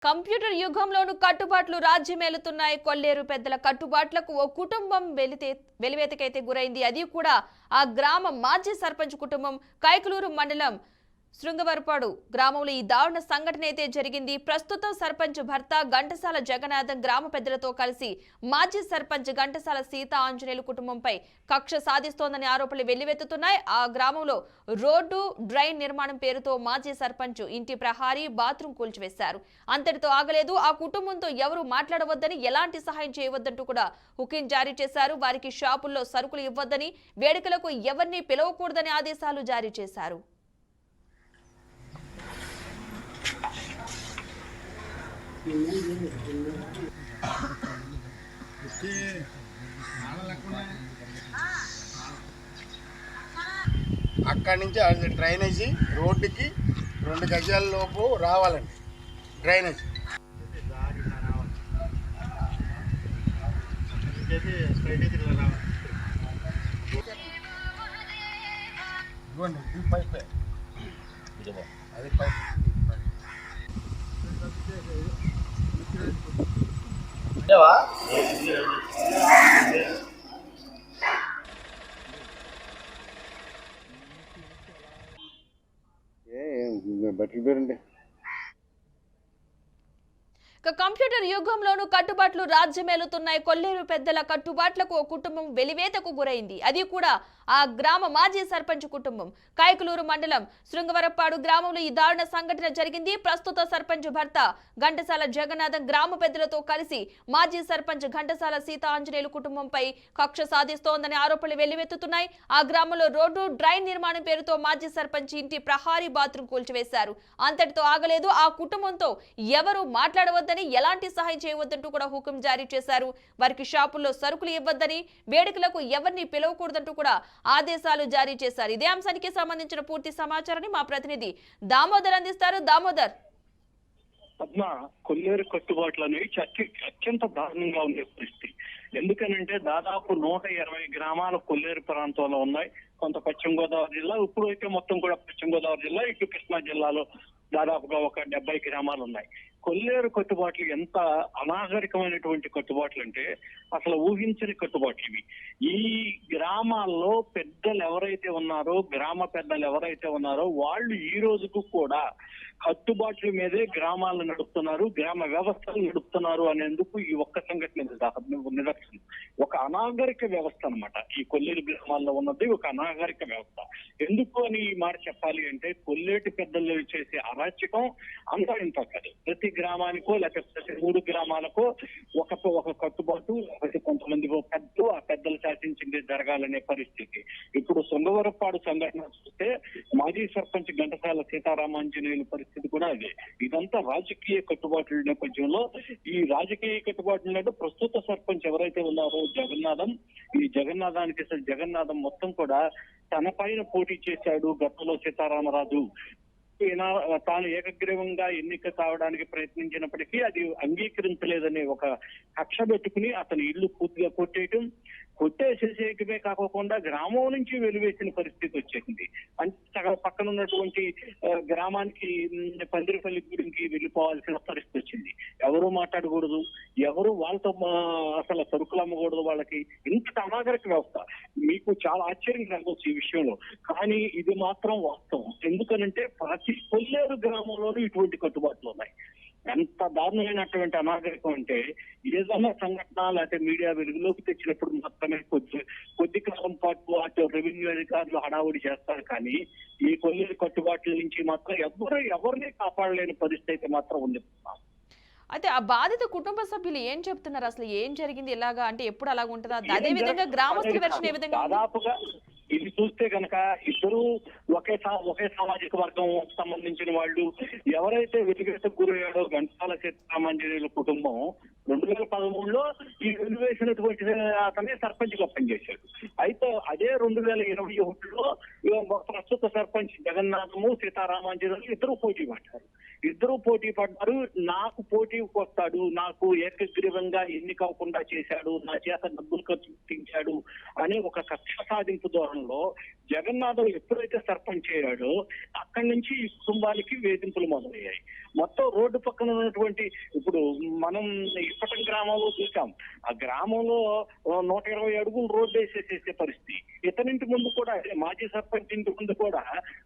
Computer యుగంలోనూ కట్టుబాట్లు రాజ్యమేలుతున్నాయి. కొల్లేరు పెద్దల కట్టుబాట్లకు ఓ కుటుంబం వెలివేతకైతే గురైంది. అది కూడా ఆ గ్రామ మాజీ సర్పంచ్ కుటుంబం. కైకలూరు మండలం శృంగవరపాడు గ్రామంలో ఈ దారుణ సంఘటన అయితే జరిగింది. ప్రస్తుతం సర్పంచ్ భర్త ఘంటసాల జగన్నాథం గ్రామ పెద్దలతో కలిసి మాజీ సర్పంచ్ ఘంటసాల సీతా ఆంజనేయులు కుటుంబంపై కక్ష సాధిస్తోందని ఆరోపణలు వెల్లువెత్తుతున్నాయి. ఆ గ్రామంలో రోడ్డు డ్రైన్ నిర్మాణం పేరుతో మాజీ సర్పంచ్ ఇంటి ప్రహారీ బాత్రూం కూల్చివేశారు. అంతటితో ఆగలేదు. ఆ కుటుంబంతో ఎవరు మాట్లాడవద్దని, ఎలాంటి సహాయం చేయవద్దంటూ కూడా హుకిం జారీ చేశారు. వారికి షాపుల్లో సరుకులు ఇవ్వద్దని, వేడుకలకు ఎవరిని పిలవకూడదని ఆదేశాలు జారీ చేశారు. అక్కడి నుంచి అది డ్రైనేజీ రోడ్డుకి 2 గజాల లోపు రావాలండి. డ్రైనేజీ పైప్ అది పైప్ బట్టలు పేరండి. కంప్యూటర్ యుగంలోనూ కట్టుబాట్లు రాజ్యమేలుతున్నాయి. కొల్లేరు పెద్దల కట్టుబాట్లకు ఓ కుటుంబం వెలివేతకు గురైంది. అది కూడా ఆ గ్రామ మాజీ సర్పంచ్ కుటుంబం. కైకలూరు మండలం శృంగవరపాడు గ్రామంలో ఈ దారుణ సంఘటన జరిగింది. ప్రస్తుత సర్పంచ్ భర్త ఘంటసాల జగన్నాథం గ్రామ పెద్దలతో కలిసి మాజీ సర్పంచ్ ఘంటసాల సీతా ఆంజనేయులు కుటుంబంపై కక్ష సాధిస్తోందని ఆరోపణలు వెల్లువెత్తుతున్నాయి. ఆ గ్రామంలో రోడ్డు డ్రైన్ నిర్మాణం పేరుతో మాజీ సర్పంచ్ ఇంటి ప్రహారీ బాత్రూం కూల్చివేశారు. అంతటితో ఆగలేదు. ఆ కుటుంబంతో ఎవరు మాట్లాడవద్దని, ఎలాంటి సహాయం చేయవద్దంటూ కూడా హుకుం జారీ చేశారు. వారికి షాపుల్లో సరుకులు ఇవ్వద్దని, వేడుకలకు ఎవరిని పిలవకూడదంటూ కూడా ఆదేశాలు జారీ చేశారు. ఇదే అంశానికి సంబంధించిన పూర్తి సమాచారాన్ని మా ప్రతినిధి దామోదర్ అందిస్తారు. దామోదర్, పద్మ, కొల్లేరు కట్టుబాట్లు అనేవి అత్యంత దారుణంగా ఉండే పరిస్థితి. ఎందుకనంటే దాదాపు 120 గ్రామాలు కొల్లేరు ప్రాంతంలో ఉన్నాయి. కొంత పశ్చిమ గోదావరి జిల్లా, ఇప్పుడు అయితే మొత్తం కూడా పశ్చిమ గోదావరి జిల్లా, ఇటు కృష్ణా జిల్లాలో దాదాపుగా ఒక 70 గ్రామాలు ఉన్నాయి. కొల్లేరు కట్టుబాట్లు ఎంత అనాగరికమైనటువంటి కట్టుబాట్లు అంటే అసలు ఊహించని కట్టుబాట్లు ఇవి. ఈ గ్రామాల్లో పెద్దలు ఎవరైతే ఉన్నారో, గ్రామ పెద్దలు ఎవరైతే ఉన్నారో వాళ్ళు ఈ రోజుకు కూడా కట్టుబాట్ల మీదే గ్రామాలను నడుపుతున్నారు, గ్రామ వ్యవస్థను నడుపుతున్నారు అనేందుకు ఈ ఒక్క సంఘటన నిదర్శనం. ఒక అనాగరిక వ్యవస్థ అనమాట ఈ కొల్లేరు గ్రామాల్లో ఉన్నది, ఒక అనాగరిక వ్యవస్థ. ఎందుకు అని ఈ మాట చెప్పాలి అంటే, కొల్లేటి పెద్దలు చేసే అరాచకం అంతా ఇంత కాదు. ప్రతి గ్రామానికో లేకపోతే ప్రతి 3 గ్రామాలకో ఒక కట్టుబాటు, కొంతమంది పెద్దలు, ఆ పెద్దలు శాసించింది జరగాలనే పరిస్థితి. ఇప్పుడు శృంగవరపాడు సంఘటన చూస్తే మాజీ సర్పంచ్ ఘంటసాల సీతారామాంజనేయుల పరిస్థితి కూడా అదే. ఇదంతా రాజకీయ కట్టుబాట్ల నేపథ్యంలో, ఈ రాజకీయ కట్టుబాట్ల ప్రస్తుత సర్పంచ్ ఎవరైతే ఉన్నారో జగన్నాథం, ఈ జగన్నాథం మొత్తం కూడా తన పైన పోటీ చేశాడు గతంలో సీతారామరాజు. తాను ఏకగ్రీవంగా ఎన్నిక కావడానికి ప్రయత్నించినప్పటికీ అది అంగీకరించలేదనే ఒక కక్ష పెట్టుకుని అతని ఇల్లు పూర్తిగా కొట్టేసేసేయటమే కాకుండా గ్రామం నుంచి వెలివేసిన పరిస్థితి వచ్చేసింది. అంటే పక్కన ఉన్నటువంటి గ్రామానికి పందిరిపల్లి గుడికి వెళ్ళిపోవాల్సిన పరిస్థితి వచ్చింది. ఎవరు మాట్లాడకూడదు, ఎవరు వాళ్ళతో అసలు సరుకులు అమ్మకూడదు. వాళ్ళకి ఇంత అనాగరిక వ్యవస్థ. మీకు చాలా ఆశ్చర్యం కలగవచ్చు ఈ విషయంలో, కానీ ఇది మాత్రం వాస్తవం. ఎందుకనంటే ప్రతి కొల్లేరు గ్రామంలోనూ ఇటువంటి కట్టుబాట్లు ఉన్నాయి. ఎంత దారుణమైనటువంటి అనాగరికం అంటే, ఏదైనా సంఘటన లేకపోతే మీడియా వెలుగులోకి తెచ్చినప్పుడు మాత్రమే కొద్ది కాలం పాటు అటు రెవెన్యూ అధికారులు హడావుడి చేస్తారు. కానీ ఈ కొల్లేరు కట్టుబాట్ల నుంచి మాత్రం ఎవరిని కాపాడలేని పరిస్థితి అయితే మాత్రం ఉంది. అయితే ఆ బాధిత కుటుంబ సభ్యులు ఏం చెప్తున్నారు? అసలు ఏం జరిగింది, ఎలాగా అంటే ఎప్పుడు అలాగ ఉంటుందా? అదే విధంగా గ్రామస్తుల వెర్షన్ ఏ విధంగా? దాదాపుగా ఇది చూస్తే కనుక ఇద్దరు ఒకే సామాజిక వర్గం సంబంధించిన వాళ్ళు. ఎవరైతే వెలివేతకు గురయ్యాడో ఘంటసాల సీతారామాంజనేయుల కుటుంబం 2013లో ఈ వెలివేసినటువంటి అతనే సర్పంచ్ గా పనిచేశాడు. అయితే అదే 2021లో ప్రస్తుత సర్పంచ్ జగన్నాథము, సీతారామాంజనేయులు ఇద్దరు పోటీ పడ్డారు. నాకు పోటీకి వస్తాడు, నాకు ఏకగ్రీవంగా ఎన్నికవకుండా చేశాడు, నా చేత డబ్బులు ఖర్చు పెట్టించాడు అనే ఒక కక్ష సాధింపు ధోరణిలో జగన్నాథం ఎప్పుడైతే సర్పంచ్ అయ్యాడో అక్కడి నుంచి ఈ కుటుంబానికి వేధింపులు మొదలయ్యాయి. మొత్తం రోడ్డు పక్కన ఉన్నటువంటి ఇప్పుడు మనం ఇప్పటి గ్రామంలో చూసాం. ఆ గ్రామంలో 120 అడుగులు రోడ్డు వేసేసేసే పరిస్థితి. ఇతనింటి ముందు కూడా అదే మాజీ సర్పంచ్ ఇంటి ముందు కూడా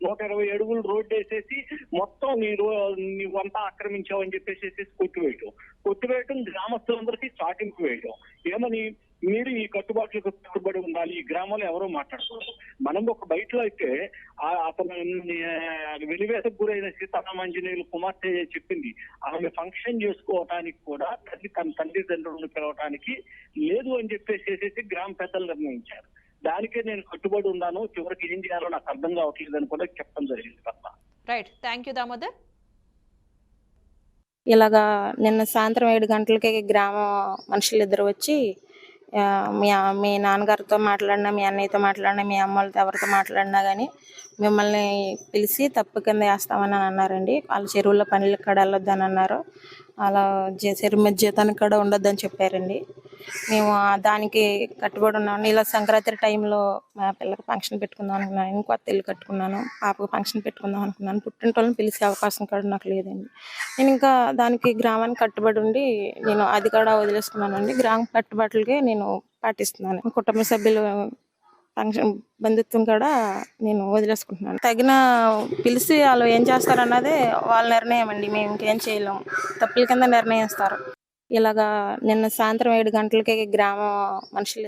120 అడుగులు రోడ్డు వేసేసి మొత్తం నీవంతా ఆక్రమించావని చెప్పేసి కొట్టివేయటం గ్రామస్తులందరికీ చాటింపు వేయడం. ఏమని మీరు ఈ కట్టుబాట్లకు కట్టుబడి ఉండాలి, ఈ గ్రామంలో ఎవరో మాట్లాడుకోరు. మనం ఒక బయటలో అయితే అతను వెలివేతకు గురైన సీతారామాంజనేయులు కుమార్తె చెప్పింది, ఆమె ఫంక్షన్ చేసుకోవటానికి కూడా తన తల్లిదండ్రులను పిలవటానికి లేదు అని చెప్పేసి గ్రామ పెద్దలు నిర్ణయించారు. దానికే నేను కట్టుబడి ఉన్నాను, చివరికి ఏం చేయాలో నాకు అర్థం కావట్లేదు అని కూడా చెప్పడం జరిగింది Padma. Right, thank you Damodar. ఇలాగా నిన్న సాయంత్రం 7 గంటలకి గ్రామ మనుషులు ఇద్దరు వచ్చి మీ నాన్నగారితో మాట్లాడినా, మీ అన్నయ్యతో మాట్లాడినా, మీ అమ్మలతో ఎవరితో మాట్లాడినా కానీ మిమ్మల్ని పిలిచి తప్పు కింద వేస్తామని అన్నారండి. వాళ్ళ చెరువుల్లో పనులకు కూడా వెళ్ళొద్దని అన్నారు. అలా చెరువు మీద జీతానికి కూడా ఉండొద్దని చెప్పారండి. మేము దానికి కట్టుబడి ఉన్నాము. ఇలా సంక్రాంతి టైంలో మా పిల్లకి ఫంక్షన్ పెట్టుకుందాం అనుకున్నాను, కొత్త ఇల్లు కట్టుకున్నాను, పాపకు ఫంక్షన్ పెట్టుకుందాం అనుకున్నాను. పుట్టింటోళ్ళని పిలిచే అవకాశం కూడా నాకు లేదండి. నేను ఇంకా దానికి గ్రామానికి కట్టుబడి ఉండి నేను అది కూడా వదిలేసుకున్నానండి. గ్రామ కట్టుబాట్లకే నేను పాటిస్తున్నాను. కుటుంబ సభ్యులు ఫంక్షన్ బంధుత్వం కూడా నేను వదిలేసుకుంటున్నాను. తగిన పిలిచి వాళ్ళు ఏం చేస్తారన్నదే వాళ్ళ నిర్ణయం అండి. మేము ఇంకేం చేయలేము. తప్పుల కింద నిర్ణయిస్తారు. ఇలాగా నిన్న సాయంత్రం 7 గంటలకి గ్రామ మనుషులు